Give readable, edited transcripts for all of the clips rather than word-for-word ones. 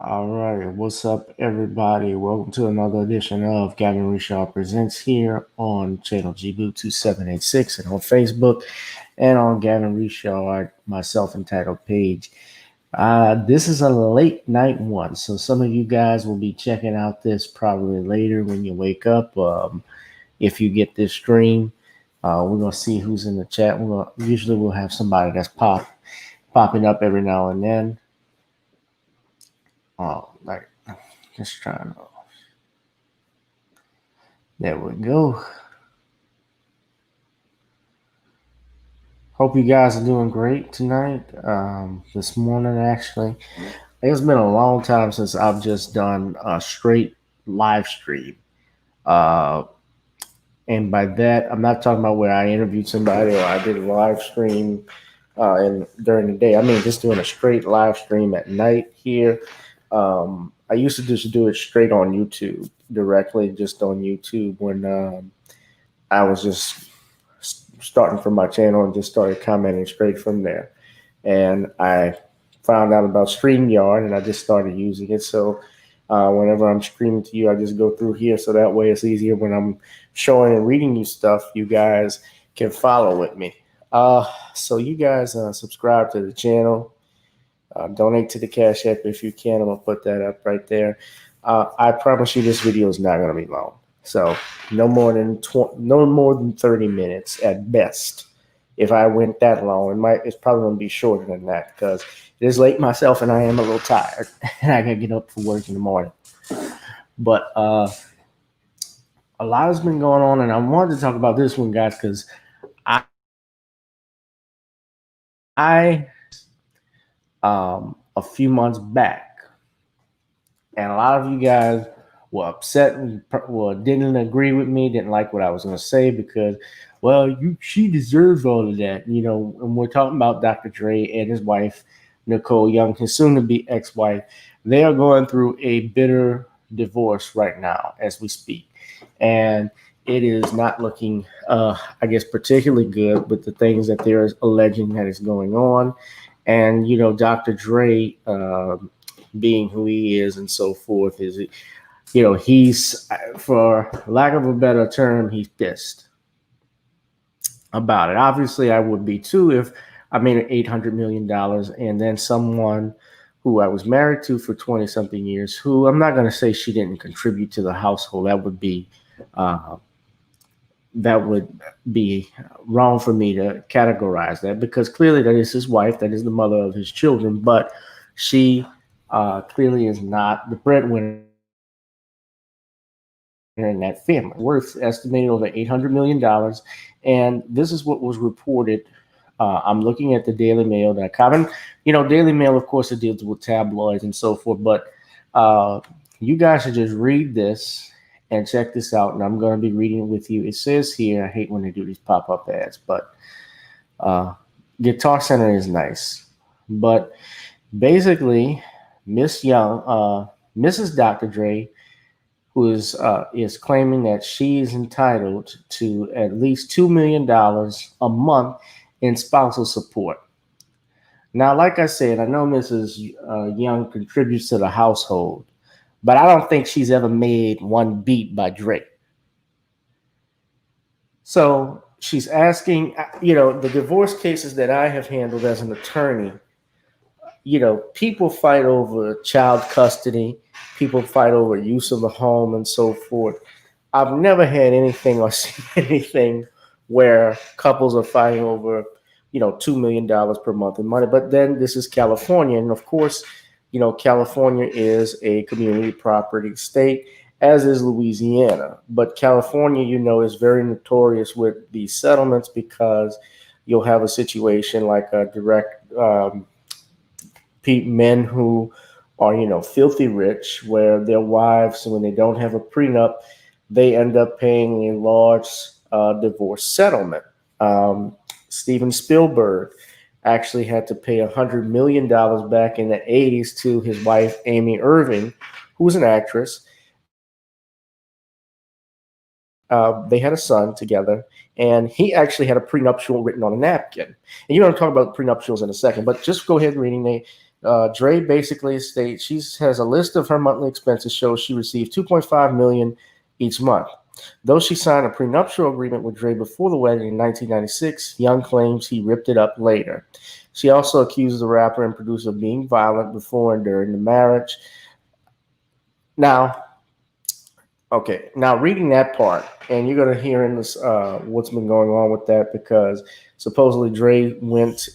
All right, what's up, everybody? Welcome to another edition of Gavin Reshaw Presents here on channel GBoo2786 and on Facebook and on Gavin Reshaw, my self-entitled page. This is a late night one, so some of you guys will be checking out this probably later when you wake up. If you get this stream, we're gonna see who's in the chat. Usually we'll have somebody that's popping up every now and then. Like just trying to. There we go. Hope you guys are doing great tonight. This morning, actually, it's been a long time since I've just done a straight live stream. Uh, and by that, I'm not talking about where I interviewed somebody or I did a live stream and during the day. I mean, just doing a straight live stream at night here. I used to just do it straight on YouTube, directly just on YouTube when I was just starting from my channel and just started commenting straight from there. And I found out about StreamYard and I just started using it. So whenever I'm streaming to you, I just go through here. So that way it's easier when I'm showing and reading you stuff, you guys can follow with me. So you guys subscribe to the channel. Donate to the Cash App if you can. I'm going to put that up right there. I promise you this video is not going to be long. So no more than 30 minutes at best. If I went that long, it's probably going to be shorter than that because it is late myself and I am a little tired and I got to get up for work in the morning. But a lot has been going on, and I wanted to talk about this one, guys, because I a few months back, and a lot of you guys were upset and didn't agree with me, didn't like what I was going to say because, well, she deserves all of that, you know. And we're talking about Dr. Dre and his wife, Nicole Young, his soon-to-be ex-wife. They are going through a bitter divorce right now as we speak, and it is not looking, I guess, particularly good with the things that they're alleging that is going on. And, you know, Dr. Dre, being who he is and so forth, is, you know, he's, for lack of a better term, he's pissed about it. Obviously, I would be too if I made $800 million and then someone who I was married to for 20 something years, who I'm not going to say she didn't contribute to the household. That would be wrong for me to categorize that, because clearly that is his wife, that is the mother of his children, but she clearly is not the breadwinner in that family. Worth estimated over $800 million. And this is what was reported. I'm looking at the DailyMail.com. You know, Daily Mail, of course, it deals with tabloids and so forth, but you guys should just read this and check this out, and I'm going to be reading it with you. It says here, I hate when they do these pop-up ads, but Guitar Center is nice. But basically, Miss Young, Mrs. Dr. Dre, who is claiming that she is entitled to at least $2 million a month in spousal support. Now, like I said, I know Mrs. Young contributes to the household, but I don't think she's ever made one beat by Drake. So she's asking, you know, the divorce cases that I have handled as an attorney, you know, people fight over child custody, people fight over use of the home and so forth. I've never had anything or seen anything where couples are fighting over, you know, $2 million per month in money. But then this is California. And of course, you know, California is a community property state, as is Louisiana. But California, you know, is very notorious with these settlements because you'll have a situation like a direct men who are, you know, filthy rich, where their wives, when they don't have a prenup, they end up paying a large divorce settlement. Steven Spielberg actually had to pay $100 million back in the 80s to his wife, Amy Irving, who was an actress. They had a son together, and he actually had a prenuptial written on a napkin. And you're going to talk about prenuptials in a second, but just go ahead and reading. Dre basically states she has a list of her monthly expenses shows she received 2.5 million each month. Though she signed a prenuptial agreement with Dre before the wedding in 1996, Young claims he ripped it up later. She also accused the rapper and producer of being violent before and during the marriage. Now, okay, now reading that part, and you're gonna hear in this what's been going on with that because supposedly Dre went.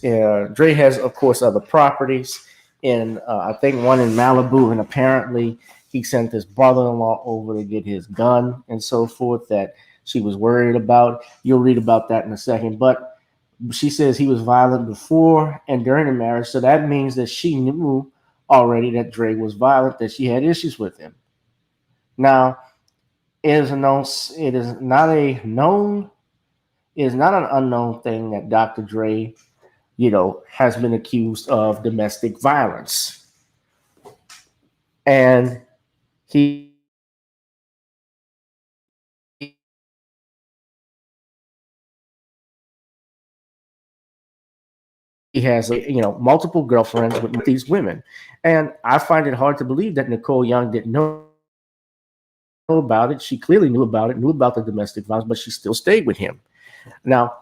Dre has, of course, other properties in I think one in Malibu, and apparently he sent his brother-in-law over to get his gun and so forth that she was worried about. You'll read about that in a second, but she says he was violent before and during the marriage, so that means that she knew already that Dre was violent, that she had issues with him. Now, it is a known. It is not a known. It is not an unknown thing that Dr. Dre, has been accused of domestic violence, and he he has multiple girlfriends with these women, and I find it hard to believe that Nicole Young didn't know about it. She clearly knew about it, knew about the domestic violence, but she still stayed with him. Now,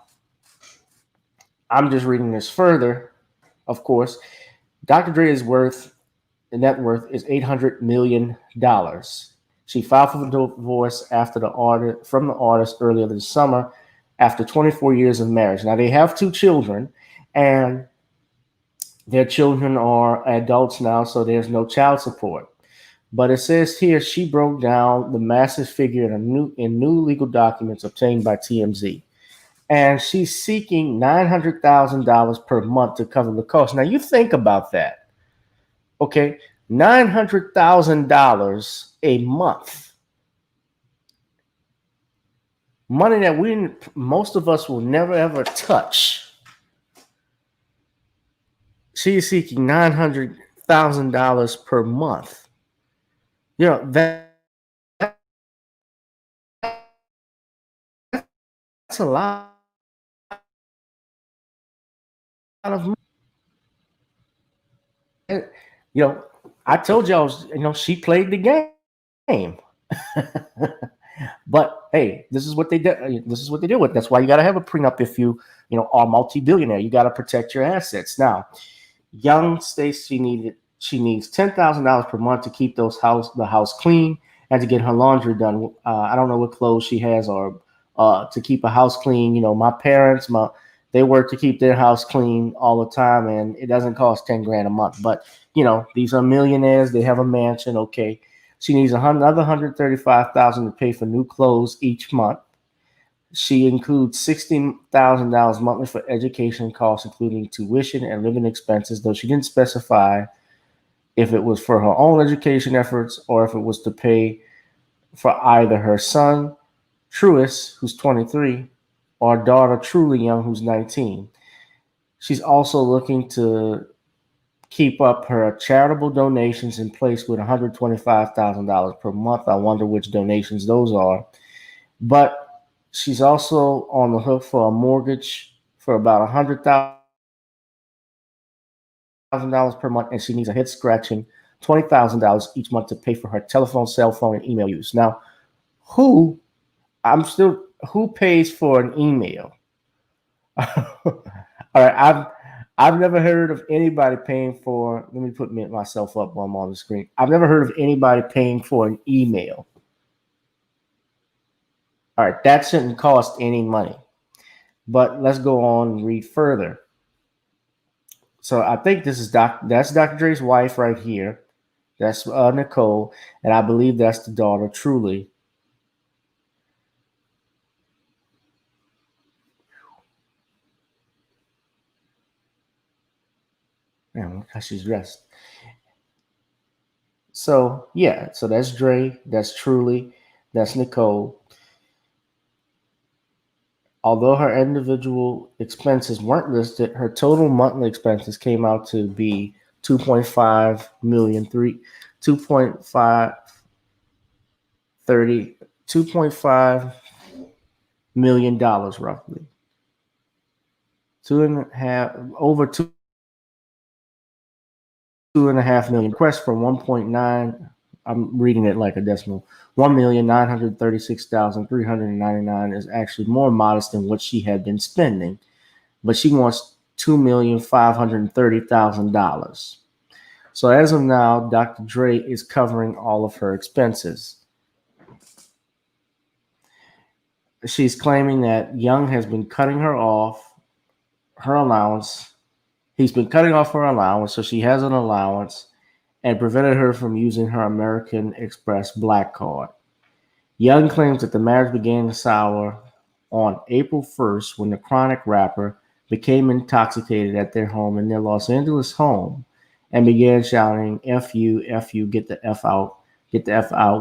I'm just reading this further. Of course, Dr. Dre is worth the net worth is $800 million. She filed for divorce after from the artist earlier this summer after 24 years of marriage. Now they have two children, and their children are adults now, so there's no child support. But it says here she broke down the massive figure in new legal documents obtained by TMZ. And she's seeking $900,000 per month to cover the cost. Now you think about that. Okay, $900,000 a month, money that most of us will never ever touch. She is seeking $900,000 per month. That's a lot of money. You know, I told y'all, she played the game. But hey, this is what they do. This is what they do with. That's why you got to have a prenup if are multi-billionaire. You got to protect your assets. Now, Young states she needs $10,000 per month to keep the house clean and to get her laundry done. I don't know what clothes she has or to keep a house clean. My parents, they work to keep their house clean all the time, and it doesn't cost 10 grand a month. But these are millionaires. They have a mansion. Okay, she needs another 135,000 to pay for new clothes each month. She includes $16,000 monthly for education costs, including tuition and living expenses, though she didn't specify if it was for her own education efforts or if it was to pay for either her son, Truist, who's 23, or daughter, Truly Young, who's 19. She's also looking to keep up her charitable donations in place with $125,000 per month. I wonder which donations those are. But she's also on the hook for a mortgage for about $100,000 per month, and she needs a head scratching $20,000 each month to pay for her telephone, cell phone, and email use. Now, who who pays for an email? All right, I've never heard of anybody paying for. Let me put myself up while I'm on the screen. I've never heard of anybody paying for an email. All right, that shouldn't cost any money. But let's go on and read further. So I think this is that's Dr. Dre's wife right here. That's Nicole, and I believe that's the daughter, Truly. Man, look how she's dressed. So yeah, so that's Dre, that's Truly, that's Nicole. Although her individual expenses weren't listed, her total monthly expenses came out to be 2.5 million, 2.5 30 $2.5 million roughly. Two and a half over 2.5 million. Request for 1.9. I'm reading it like a decimal. 1,936,399 is actually more modest than what she had been spending, but she wants $2,530,000. So as of now, Dr. Dre is covering all of her expenses. She's claiming that Young has been cutting her off her allowance. He's been cutting off her allowance, so she has an allowance, and prevented her from using her American Express Black Card. Young claims that the marriage began to sour on April 1st when the Chronic rapper became intoxicated at their home in their Los Angeles home and began shouting, F you, F you, get the F out,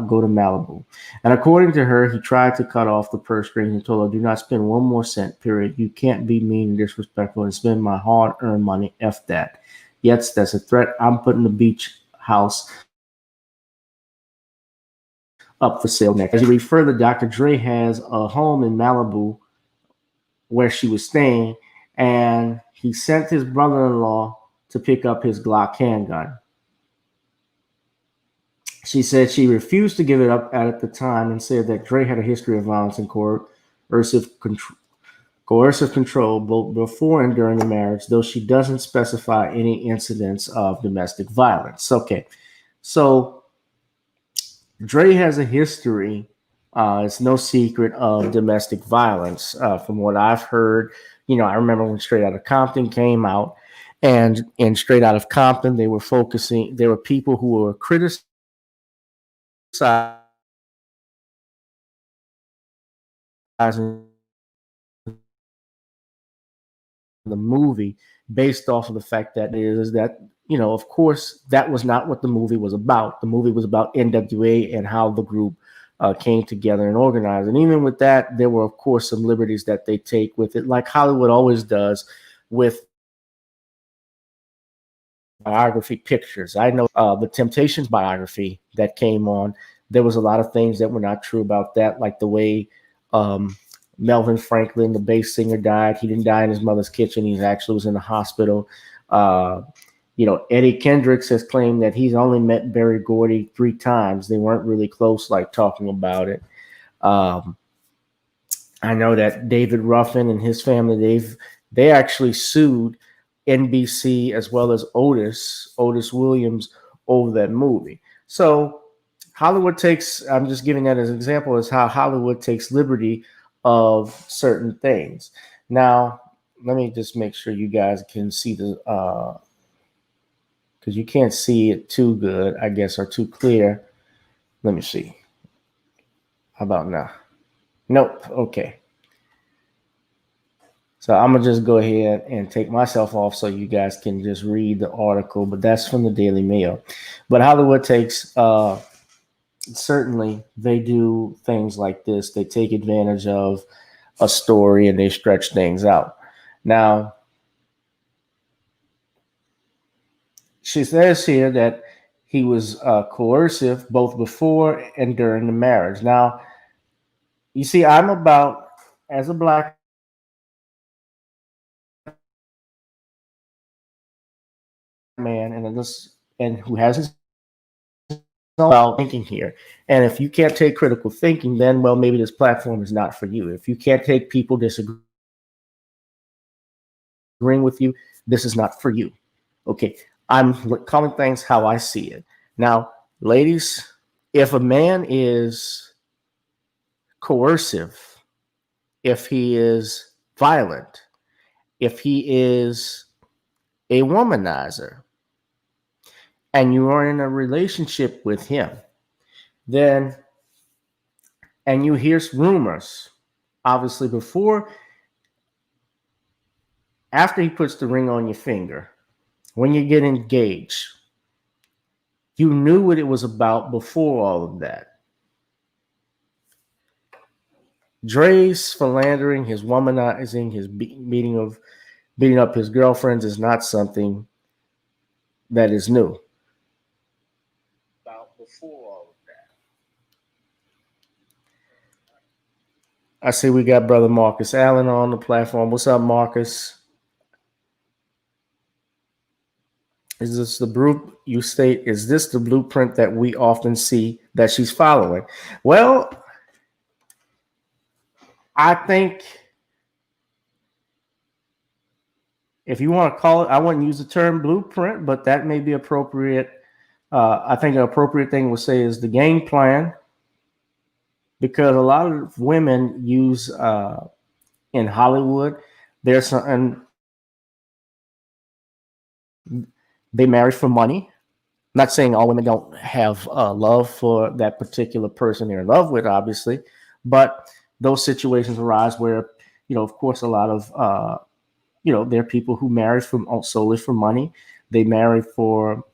go to Malibu. And according to her, he tried to cut off the purse strings and told her, do not spend one more cent, period. You can't be mean and disrespectful and spend my hard earned money. F that. Yes, that's a threat. I'm putting the beach house up for sale next. As you read further, Dr. Dre has a home in Malibu where she was staying, and he sent his brother-in-law to pick up his Glock handgun. She said she refused to give it up at the time and said that Dre had a history of violence and coercive control both before and during the marriage, though she doesn't specify any incidents of domestic violence. Okay, so Dre has a history. It's no secret of domestic violence, from what I've heard. I remember when Straight Outta Compton came out, and in Straight Outta Compton, they were focusing. There were people who were criticizing the movie based off of the fact that is that of course that was not what the movie was about. The movie was about NWA and how the group came together and organized. And even with that, there were of course some liberties that they take with it, like Hollywood always does with biography pictures. I know the Temptations biography that came on. There was a lot of things that were not true about that, like the way um, Melvin Franklin, the bass singer, died. He didn't die in his mother's kitchen. He actually was in the hospital. Uh, Eddie Kendricks has claimed that he's only met Berry Gordy 3 times. They weren't really close, like talking about it. Um, I know that David Ruffin and his family, they actually sued NBC as well as Otis Williams over that movie. So Hollywood takes, I'm just giving that as an example, is how Hollywood takes liberty of certain things. Now, let me just make sure you guys can see the, because you can't see it too good, I guess, or too clear. Let me see. How about now? Nope. Okay. So I'm gonna just go ahead and take myself off so you guys can just read the article. But that's from the Daily Mail. But Hollywood takes certainly they do things like this. They take advantage of a story and they stretch things out. Now she says here that he was coercive both before and during the marriage. Now you see, I'm about as a black man and who has his about thinking here. And if you can't take critical thinking, then well, maybe this platform is not for you. If you can't take people disagreeing with you, this is not for you. Okay, I'm calling things how I see it. Now, ladies, if a man is coercive, if he is violent, if he is a womanizer, and you are in a relationship with him, then and you hear rumors, obviously after he puts the ring on your finger, when you get engaged, you knew what it was about before all of that. Dre's philandering, his womanizing, his beating up his girlfriends is not something that is new. About before all of that. I see we got brother Marcus Allen on the platform. What's up, Marcus? Is this the group you state? Is this the blueprint that we often see that she's following? Well, I think if you want to call it, I wouldn't use the term blueprint, but that may be appropriate. I think an appropriate thing would say is the game plan, because a lot of women use in Hollywood, there's some, and they marry for money. I'm not saying all women don't have love for that particular person they're in love with, obviously, but those situations arise where, of course, a lot of, there are people who marry from solely for money. They marry for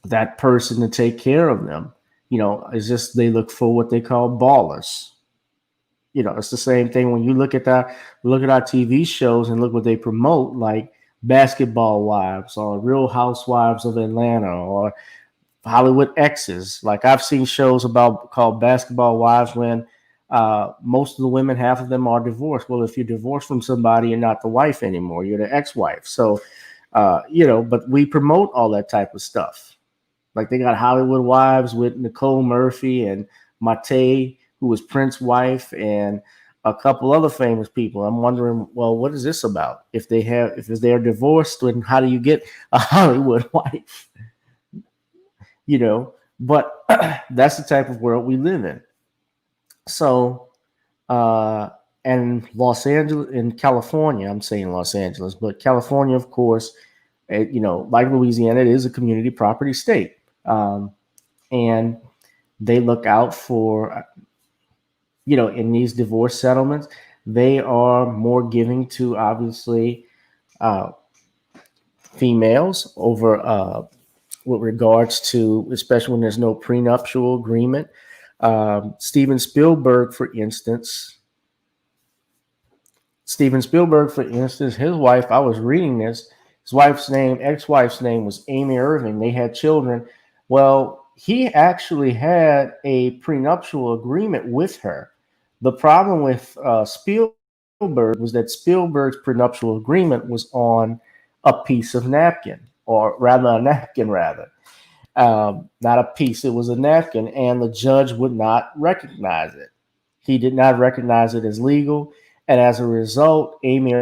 that person to take care of them. It's just they look for what they call ballers. It's the same thing when you look at our TV shows and look what they promote, like Basketball Wives or Real Housewives of Atlanta or Hollywood Exes. Like I've seen shows about called Basketball Wives when most of the women, half of them are divorced. Well, if you're divorced from somebody, you're not the wife anymore; you're the ex-wife. So, but we promote all that type of stuff. Like they got Hollywood Wives with Nicole Murphy and Mate, who was Prince's wife, and a couple other famous people. I'm wondering, well, what is this about? If they're divorced, then how do you get a Hollywood wife? You know, but that's the type of world we live in. So, uh, and Los Angeles, in California, I'm saying Los Angeles, but California, of course, like Louisiana, it is a community property state. And they look out for, in these divorce settlements, they are more giving to obviously uh, females over with regards to, especially when there's no prenuptial agreement. Steven Spielberg, for instance, his wife, I was reading this, ex-wife's name was Amy Irving. They had children. Well, he actually had a prenuptial agreement with her. The problem with Spielberg was that Spielberg's prenuptial agreement was on a piece of napkin, or rather, a napkin, rather. Not a piece, it was a napkin, and the judge would not recognize it. He did not recognize it as legal, and as a result, Amy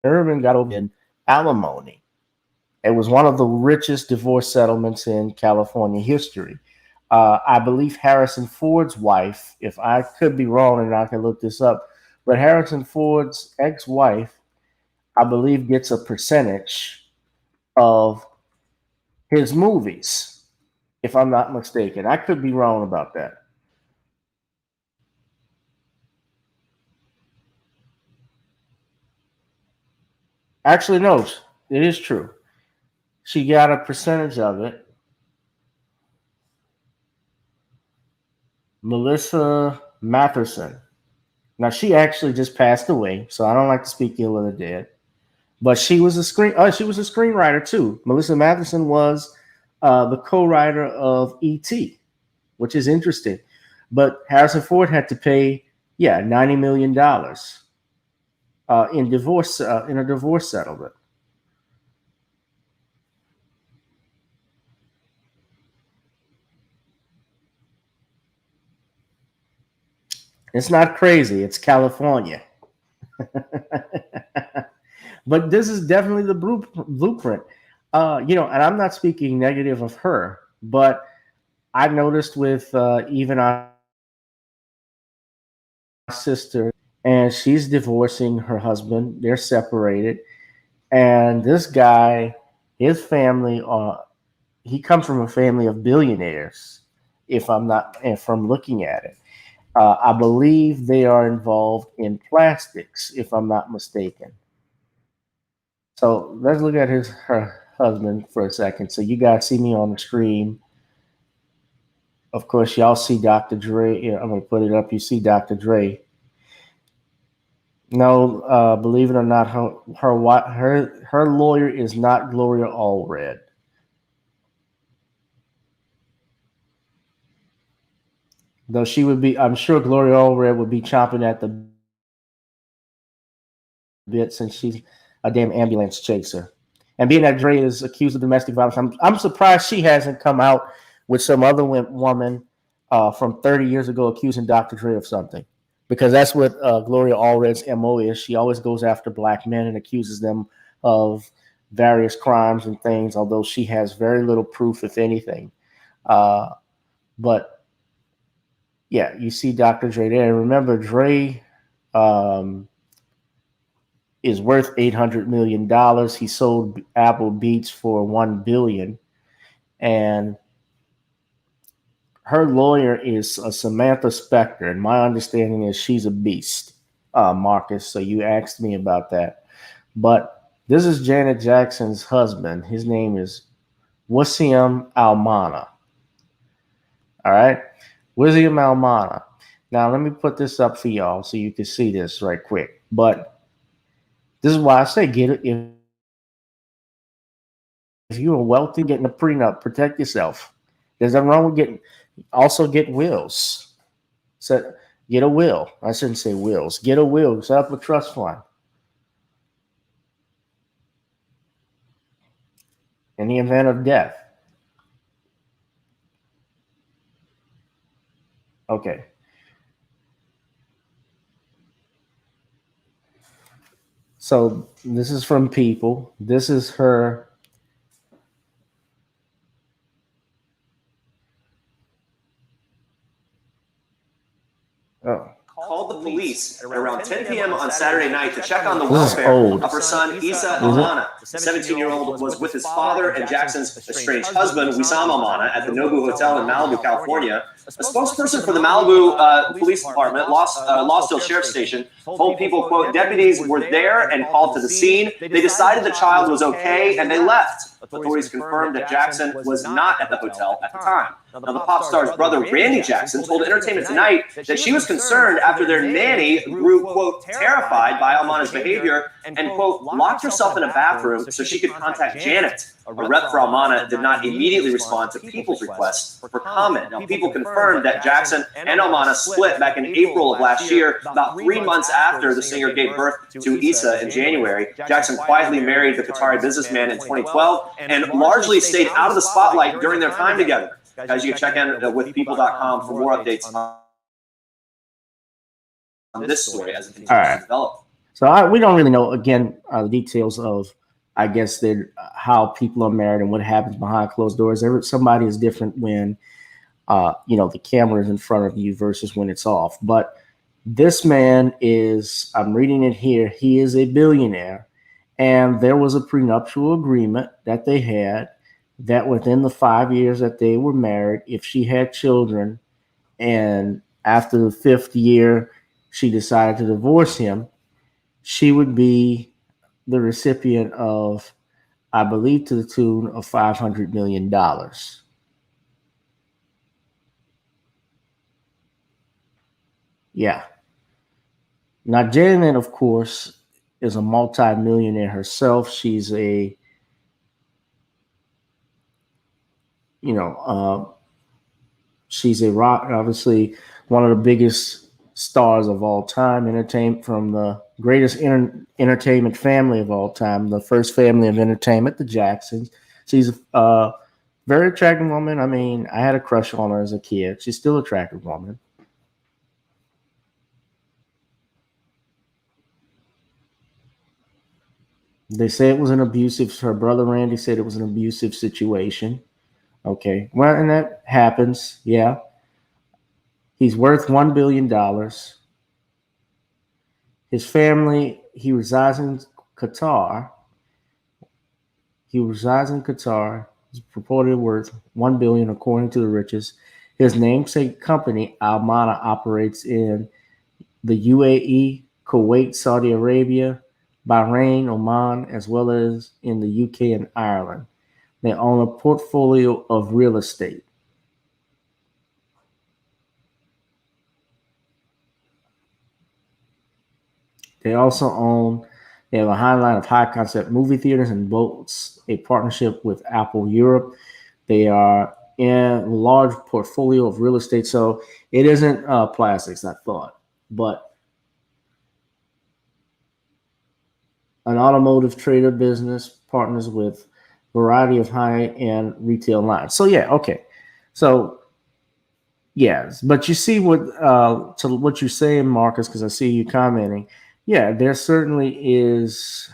Irvin got over in alimony. It was one of the richest divorce settlements in California history. I believe Harrison Ford's wife, if I could be wrong and I can look this up, but Harrison Ford's ex-wife, I believe, gets a percentage of his movies, if I'm not mistaken. I could be wrong about that. Actually, no, it is true. She got a percentage of it. Melissa Matherson. Now she actually just passed away, so I don't like to speak ill of the dead. But she was a screenwriter too. Melissa Matherson was the co-writer of E.T., which is interesting. But Harrison Ford had to pay, $90 million in a divorce settlement. It's not crazy. It's California. But this is definitely the blueprint. And I'm not speaking negative of her, but I noticed with even our sister, and she's divorcing her husband. They're separated, and this guy, his family, he comes from a family of billionaires. If I'm looking at it, I believe they are involved in plastics, if I'm not mistaken. So let's look at her husband for a second. So you guys see me on the screen. Of course, y'all see Dr. Dre. Yeah, I'm gonna put it up. You see Dr. Dre. No, believe it or not, her lawyer is not Gloria Allred. Though she would be, I'm sure Gloria Allred would be chomping at the bit since she's a damn ambulance chaser. And being that Dre is accused of domestic violence, I'm surprised she hasn't come out with some other woman from 30 years ago accusing Dr. Dre of something. Because that's what Gloria Allred's MO is. She always goes after black men and accuses them of various crimes and things, although she has very little proof, if anything. But yeah, you see Dr. Dre there. Remember, Dre is worth $800 million. He sold Apple Beats for $1 billion, and her lawyer is Samantha Spector, and my understanding is she's a beast, Marcus. So you asked me about that, but this is Janet Jackson's husband. His name is Wasim Almana. All right, Wasim Almana. Now let me put this up for y'all so you can see this right quick. But this is why I say get it. If you are wealthy, getting a prenup, protect yourself. There's nothing wrong with get wills. So get a will. I shouldn't say wills. Get a will. Set up a trust fund. In the event of death. Okay. So this is from People. This is her. Oh. Called the police at around 10 p.m. on Saturday night to check on the welfare of her son, Issa Almana. The 17-year-old was with his father and Jackson's estranged husband, Wissam Almana, at the Nobu Hotel in Malibu, California. A spokesperson for the Malibu Police Department, Losdale Sheriff's Station, told People, quote, deputies were there and called to the scene. They decided the child was okay and they left. Authorities confirmed that Jackson was not at the hotel at the time. Now, the pop star's brother, Randy Jackson, told Entertainment Tonight that she was concerned after their nanny grew, quote, terrified by Almana's behavior and, quote, locked herself in a bathroom so she could contact Janet. A rep for Almana did not immediately respond to People's request for comment. Now, People confirmed that Jackson and Almana split back in April of last year, about 3 months after the singer gave birth to Issa in January. Jackson quietly married the Qatari businessman in 2012 and largely stayed out of the spotlight during their time together. Guys, you can check in with people.com for more updates on this story as it continues to develop. So we don't really know, again, the details of, I guess, how people are married and what happens behind closed doors. Somebody is different when, the camera is in front of you versus when it's off. But this man is, I'm reading it here, he is a billionaire. And there was a prenuptial agreement that they had that within the 5 years that they were married, if she had children and after the 5th year she decided to divorce him, she would be the recipient of, I believe, to the tune of $500 million. Yeah. Now, Janet, of course, is a multi-millionaire herself. She's a, she's a rock, obviously one of the biggest stars of all time, entertainment from the greatest entertainment family of all time, the first family of entertainment, the Jacksons. She's a very attractive woman. I mean, I had a crush on her as a kid. She's still an attractive woman. They say it was an abusive, her brother Randy said it was an abusive situation. Okay. Well, and that happens. Yeah. He's worth $1 billion. His family, he resides in Qatar. He's purportedly worth $1 billion according to the richest. His namesake company, Almana, operates in the UAE, Kuwait, Saudi Arabia, Bahrain, Oman, as well as in the UK and Ireland. They own a portfolio of real estate. They also have a highline of high concept movie theaters and boats, a partnership with Apple Europe. They are in a large portfolio of real estate. So it isn't plastics, I thought, but an automotive trader business, partners with variety of high-end retail lines. So yeah, okay. So yes, but you see what to what you're saying, Marcus, because I see you commenting. Yeah, there certainly is.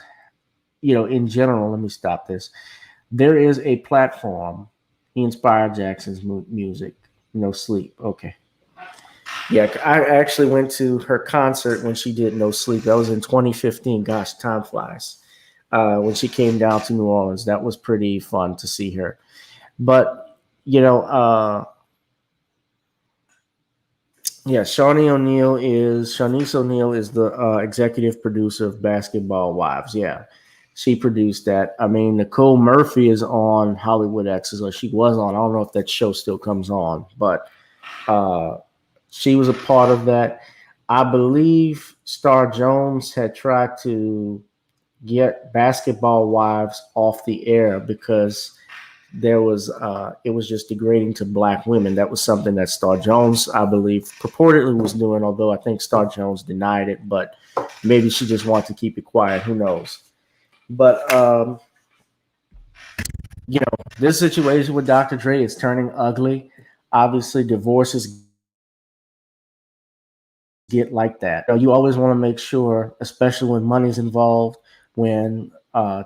In general, let me stop this. There is a platform. He inspired Jackson's music. No sleep. Okay. Yeah, I actually went to her concert when she did No Sleep. That was in 2015. Gosh, time flies. When she came down to New Orleans, that was pretty fun to see her. But you know, yeah, Shawnice O'Neal is the executive producer of Basketball Wives. Yeah, she produced that. I mean, Nicole Murphy is on Hollywood X's, or she was on. I don't know if that show still comes on, but uh, she was a part of that. I believe Star Jones had tried to get Basketball Wives off the air because there was it was just degrading to black women. That was something that Star Jones, I believe, purportedly was doing, although I think Star Jones denied it, but maybe she just wanted to keep it quiet. Who knows? But this situation with Dr. Dre is turning ugly. Obviously, divorces get like that. You always want to make sure, especially when money's involved, when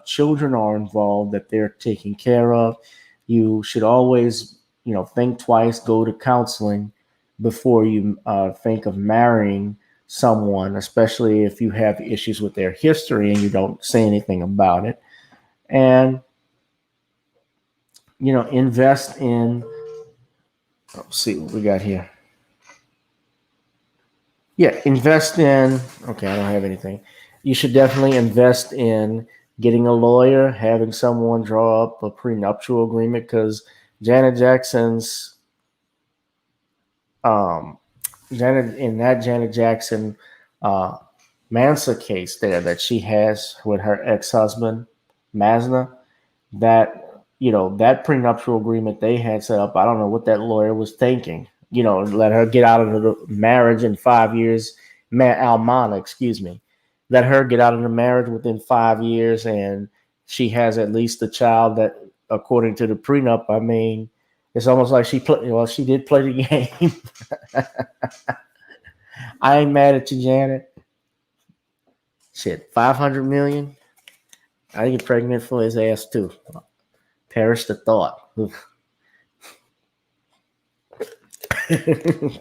children are involved, that they're taken care of. You should always, think twice, go to counseling before you think of marrying someone, especially if you have issues with their history and you don't say anything about it. And, invest in, let's see what we got here. Yeah, invest in. Okay, I don't have anything. You should definitely invest in getting a lawyer, having someone draw up a prenuptial agreement, because Janet Jackson's, um, Janet Jackson, uh, Mansa case there that she has with her ex husband, Masna, that prenuptial agreement they had set up. I don't know what that lawyer was thinking. Let her get out of the marriage in 5 years. Almana, excuse me, let her get out of the marriage within 5 years, and she has at least a child that, according to the prenup. I mean, it's almost like she played. Well, she did play the game. I ain't mad at you, Janet. Shit, 500 million. I get pregnant for his ass too. Perish the thought.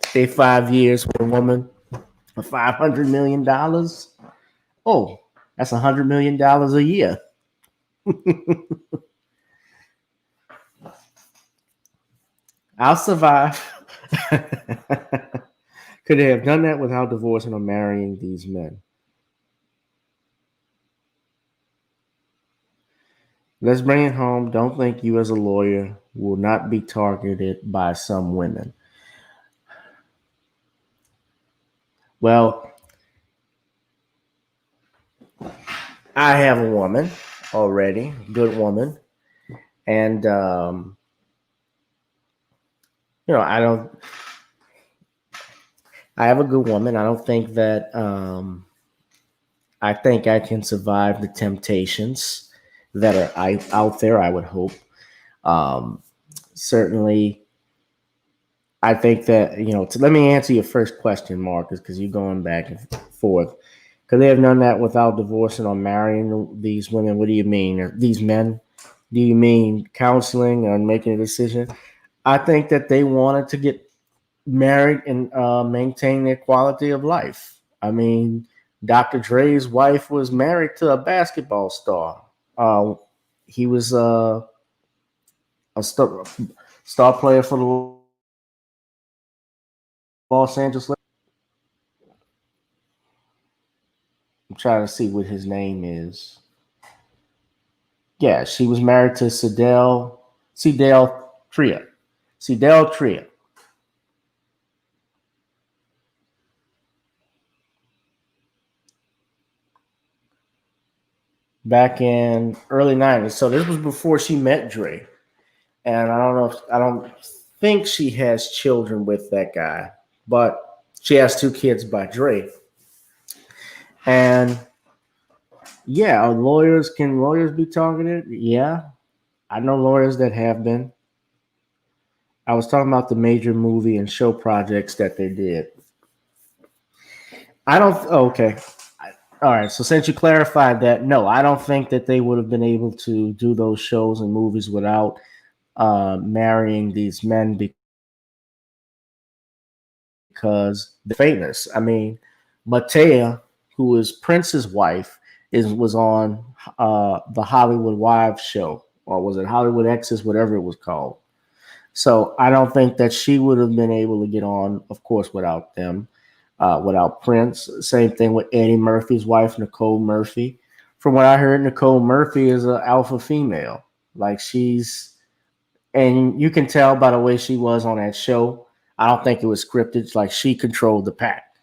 Stay 5 years with a woman for $500 million. Oh, that's $100 million a year. I'll survive. Could they have done that without divorcing or marrying these men? Let's bring it home. Don't think you, as a lawyer, will not be targeted by some women. Well, I have a woman already, good woman, and I don't. I have a good woman. I don't think that. I think I can survive the temptations that are out there. I would hope. Um, Certainly, I think that let me answer your first question, Marcus, because you're going back and forth. Could they have done that without divorcing or marrying these women? What do you mean? These men? Do you mean counseling or making a decision? I think that they wanted to get married and maintain their quality of life. I mean, Dr. Dre's wife was married to a basketball star. Uh, he was a star player for the Los Angeles. I'm trying to see what his name is. Yeah, she was married to Cedel Tria. Cedel Tria. Back in early 90s. So this was before she met Dre. And I don't think she has children with that guy, but she has two kids by Dre. And Yeah, can lawyers be targeted? Yeah, I know lawyers that have been. I was talking about the major movie and show projects that they did. I don't. Oh, okay. All right. So since you clarified that, no, I don't think that they would have been able to do those shows and movies without marrying these men because they're famous. I mean, Matea, who is Prince's wife, was on the Hollywood Wives show, or was it Hollywood Exes, whatever it was called. So I don't think that she would have been able to get on, of course, without them, without Prince. Same thing with Eddie Murphy's wife, Nicole Murphy. From what I heard, Nicole Murphy is an alpha female. Like and you can tell by the way she was on that show. I don't think it was scripted. It's like she controlled the pack.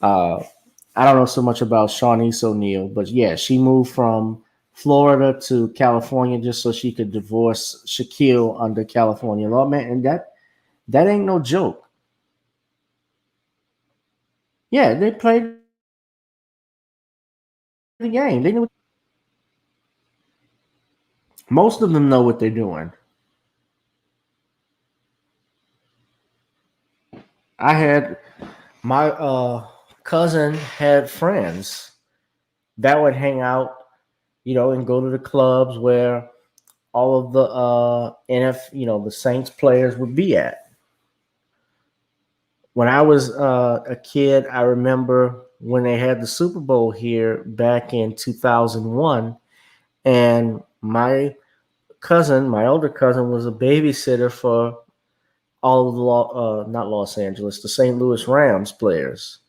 Uh, I don't know so much about Shawnice O'Neal, but yeah, she moved from Florida to California just so she could divorce Shaquille under California law, man. And that ain't no joke. Yeah, they played the game. They knew most of them know what they're doing. I had my cousin had friends that would hang out, and go to the clubs where all of the the Saints players would be at. When I was a kid, I remember when they had the Super Bowl here back in 2001, and my older cousin, was a babysitter for all of the not Los Angeles, the St. Louis Rams players,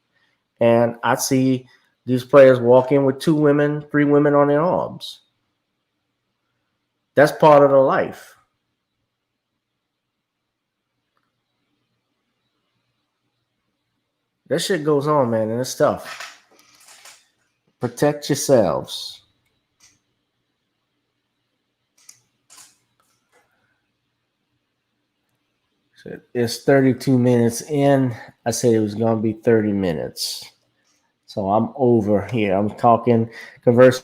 and I'd see these players walk in with 2 women, 3 women on their arms. That's part of the life. That shit goes on, man, and it's tough. Protect yourselves. So it's 32 minutes in. I said it was going to be 30 minutes. So I'm over here. I'm conversing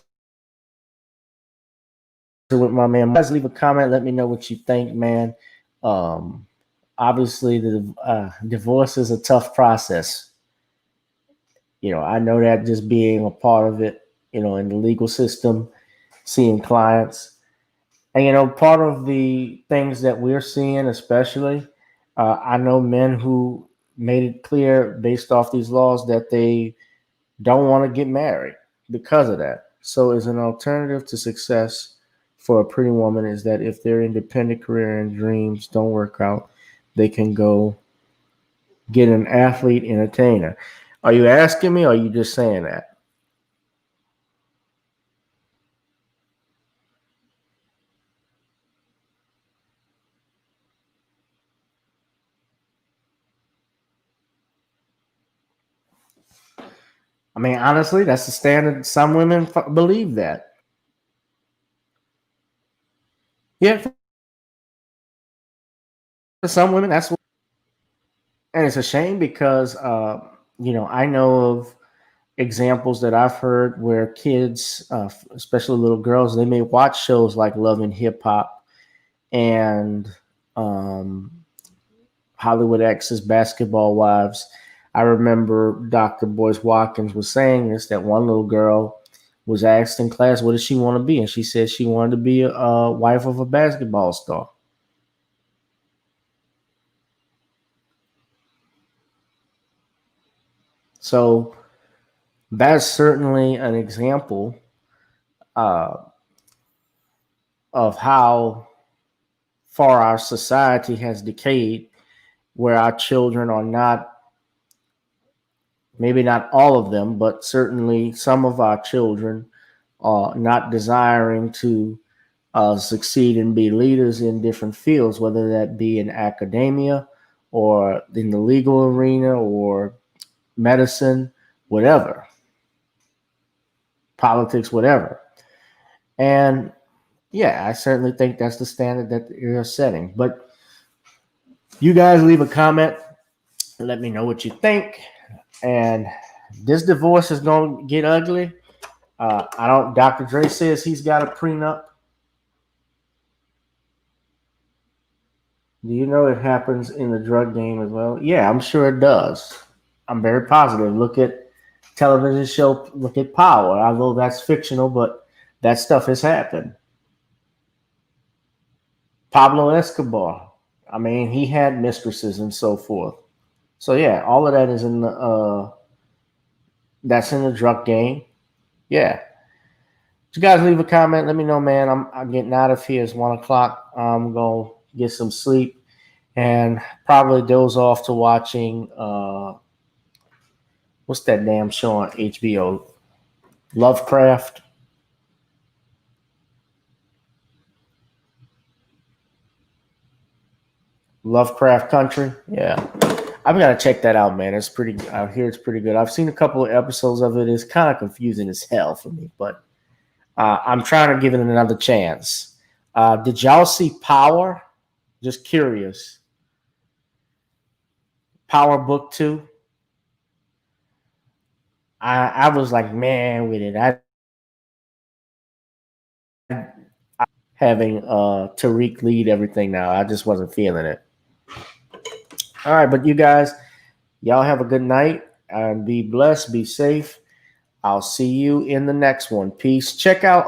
with my man. Guys, leave a comment. Let me know what you think, man. Um, Obviously, the divorce is a tough process. I know that just being a part of it, in the legal system, seeing clients. And, part of the things that we're seeing, especially, I know men who made it clear based off these laws that they don't want to get married because of that. So, as an alternative to success for a pretty woman, is that if their independent career and dreams don't work out, they can go get an athlete entertainer. Are you asking me, or are you just saying that? I mean, honestly, that's the standard. Some women believe that. Yeah, for some women, that's what, and it's a shame because I know of examples that I've heard where kids, especially little girls, they may watch shows like Love and Hip Hop and um, Hollywood X's Basketball Wives. I remember Dr. Boyce Watkins was saying this, that one little girl was asked in class, what does she want to be? And she said she wanted to be a wife of a basketball star. So that's certainly an example uh, of how far our society has decayed, where our children are not, maybe not all of them, but certainly some of our children are not desiring to succeed and be leaders in different fields, whether that be in academia or in the legal arena or medicine, whatever, politics, whatever. And yeah, I certainly think that's the standard that you're setting. But you guys leave a comment and let me know what you think. And this divorce is going to get ugly. I don't. Dr. Dre says he's got a prenup. Do you know it happens in the drug game as well? Yeah, I'm sure it does. I'm very positive. Look at television show. Look at Power. Although that's fictional, but that stuff has happened. Pablo Escobar. I mean, he had mistresses and so forth. So yeah, all of that is in the that's in the drug game. Yeah. You guys leave a comment. Let me know, man. I'm getting out of here. It's 1 o'clock. I'm gonna get some sleep and probably doze off to watching what's that damn show on HBO? Lovecraft. Lovecraft Country. Yeah. I've got to check that out, man. It's pretty. I hear it's pretty good. I've seen a couple of episodes of it. It's kind of confusing as hell for me, but I'm trying to give it another chance. Did y'all see Power? Just curious. Power Book 2. I was like, man, with it. I having Tariq lead everything now. I just wasn't feeling it. All right, but you guys, y'all have a good night and be blessed, be safe. I'll see you in the next one. Peace. Check out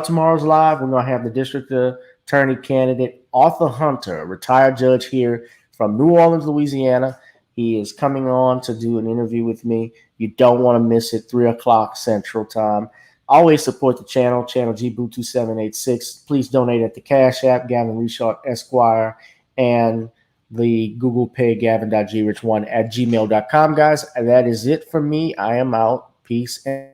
tomorrow's live. We're gonna have the district attorney candidate Arthur Hunter, a retired judge here from New Orleans, Louisiana. He is coming on to do an interview with me. You don't want to miss it. 3 o'clock Central Time. Always support the channel GBoo2786. Please donate at the Cash App, Gavin Richard Esquire, and the Google Pay, gavin.grich1 at gmail.com, guys. That is it for me. I am out. Peace and